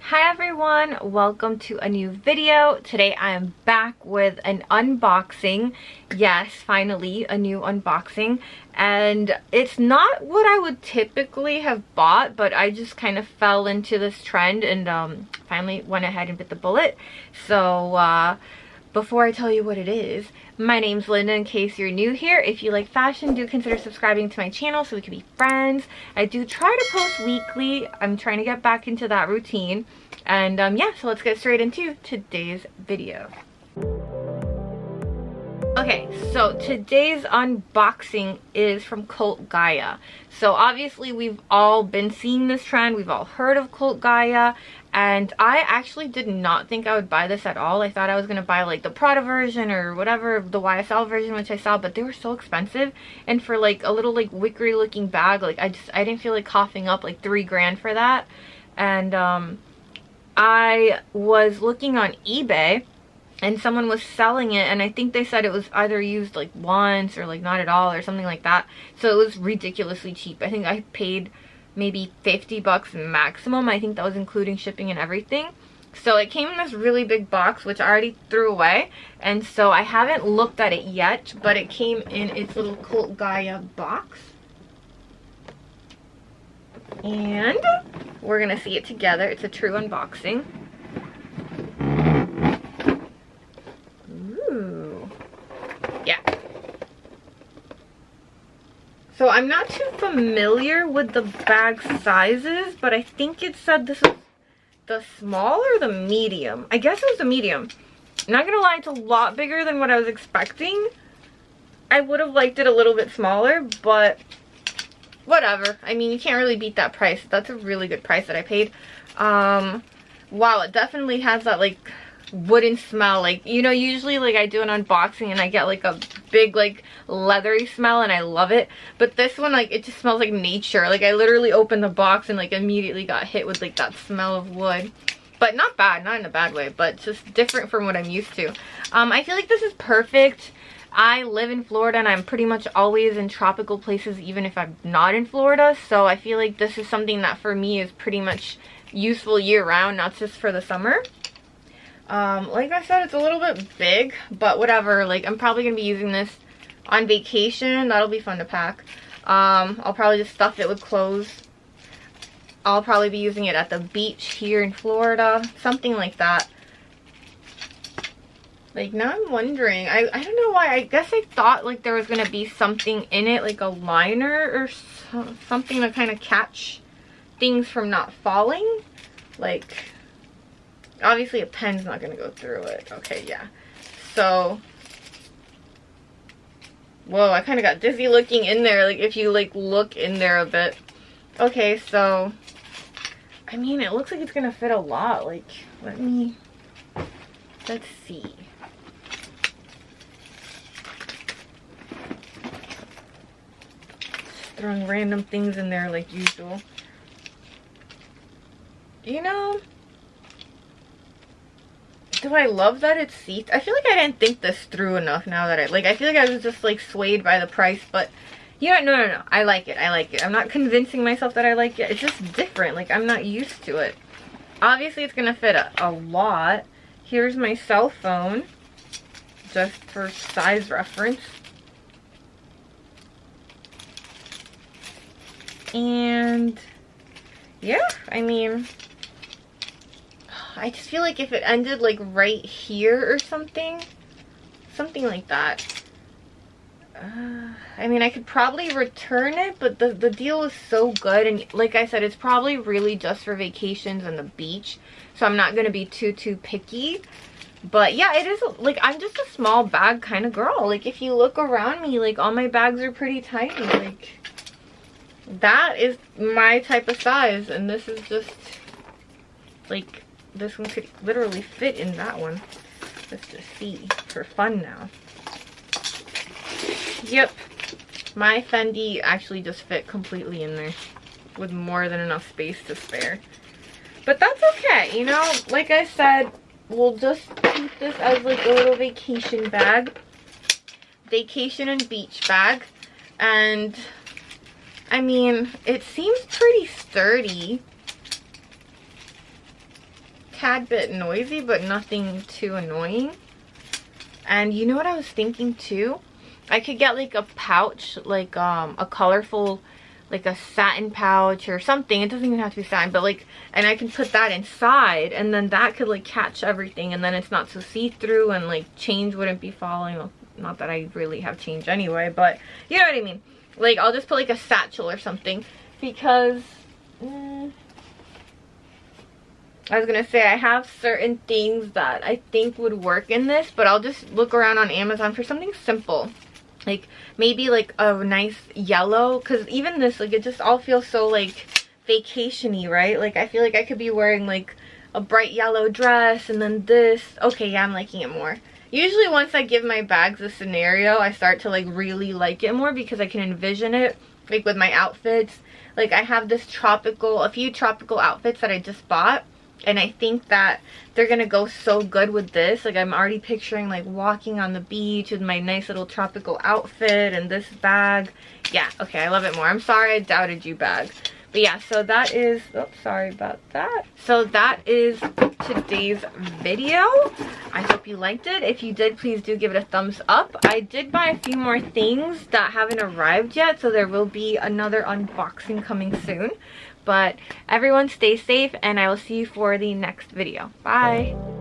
Hi everyone, welcome to a new video. Today I am back with an unboxing. Yes, finally a new unboxing, and it's not what I would typically have bought, but I just kind of fell into this trend and finally went ahead and bit the bullet. So before I tell you what it is, my name's Linda. In case you're new here, if you like fashion, do consider subscribing to my channel so we can be friends. I do try to post weekly. I'm trying to get back into that routine. And yeah, so let's get straight into today's video. Okay, so today's unboxing is from Cult Gaia. So obviously we've all been seeing this trend. We've all heard of Cult Gaia. And I actually did not think I would buy this at all. I thought I was going to buy like the Prada version or whatever, the YSL version, which I saw, but they were so expensive. And for like a little like wickery looking bag, like I didn't feel like coughing up like $3 for that. And I was looking on eBay and someone was selling it, and I think they said it was either used like once or like not at all or something like that. So it was ridiculously cheap. I think I paid maybe 50 bucks maximum. I think that was including shipping and everything. So it came in this really big box, which I already threw away, and so I haven't looked at it yet, but it came in its little Cult Gaia box. And we're gonna see it together. It's a true unboxing. Ooh. Yeah. So I'm not too familiar with the bag sizes, but I think it said this is the small or the medium. I guess it was the medium. Not gonna lie, it's a lot bigger than what I was expecting. I would have liked it a little bit smaller, but whatever. I mean, you can't really beat that price. That's a really good price that I paid. Wow, it definitely has that like wooden smell. Like, you know, usually like I do an unboxing and I get like a big like leathery smell and I love it, but this one, like, it just smells like nature. Like I literally opened the box and like immediately got hit with like that smell of wood. But not bad, not in a bad way, but just different from what I'm used to. I feel like this is perfect. I live in Florida and I'm pretty much always in tropical places even if I'm not in Florida, so I feel like this is something that for me is pretty much useful year-round, not just for the summer. Like I said, it's a little bit big, but whatever. Like, I'm probably gonna be using this on vacation. That'll be fun to pack. I'll probably just stuff it with clothes. I'll probably be using it at the beach here in Florida, something like that. Like, now I'm wondering, I don't know why, I guess I thought like there was gonna be something in it, like a liner or something to kind of catch things from not falling. Like, obviously a pen's not gonna go through it. Okay, yeah. So, whoa, I kind of got dizzy looking in there, like if you like look in there a bit. Okay, so, I mean, it looks like it's gonna fit a lot. Like, let's see. Throwing random things in there like usual. You know, do I love that it's seat? I feel like I didn't think this through enough now that I feel like I was just like swayed by the price, but you know, no. I like it. I like it. I'm not convincing myself that I like it. It's just different. Like, I'm not used to it. Obviously, it's gonna fit a lot. Here's my cell phone, just for size reference. And yeah, I mean, I just feel like if it ended like right here or something like that. I mean, I could probably return it, but the deal is so good, and like I said, it's probably really just for vacations and the beach, so I'm not gonna be too picky. But yeah, it is like, I'm just a small bag kind of girl. Like, if you look around me, like all my bags are pretty tiny. Like, that is my type of size, and this is just like, this one could literally fit in that one. Let's just see for fun now. Yep, my Fendi actually just fit completely in there with more than enough space to spare. But that's okay, you know, like I said, we'll just keep this as like a little vacation bag. Vacation and beach bag. And I mean, it seems pretty sturdy. tad bit noisy, but nothing too annoying. And you know what I was thinking too? I could get like a pouch, like a colorful, like a satin pouch or something. It doesn't even have to be satin, but like, and I can put that inside, and then that could like catch everything, and then it's not so see-through, and like change wouldn't be falling. Well, not that I really have change anyway, but you know what I mean. Like, I'll just put like a satchel or something, because I was gonna say I have certain things that I think would work in this, but I'll just look around on Amazon for something simple. Like maybe like a nice yellow, because even this, like, it just all feels so like vacation-y, right? Like I feel like I could be wearing like a bright yellow dress, and then this. Okay, yeah, I'm liking it more. Usually once I give my bags a scenario, I start to like really like it more, because I can envision it like with my outfits. Like I have this a few tropical outfits that I just bought, and I think that they're gonna go so good with this. Like I'm already picturing like walking on the beach with my nice little tropical outfit and this bag. Yeah, okay, I love it more. I'm sorry I doubted you, bag. But yeah, so that is, oh, sorry about that. So that is today's video. I hope you liked it. If you did, please do give it a thumbs up. I did buy a few more things that haven't arrived yet, so there will be another unboxing coming soon. But everyone stay safe, and I will see you for the next video. Bye.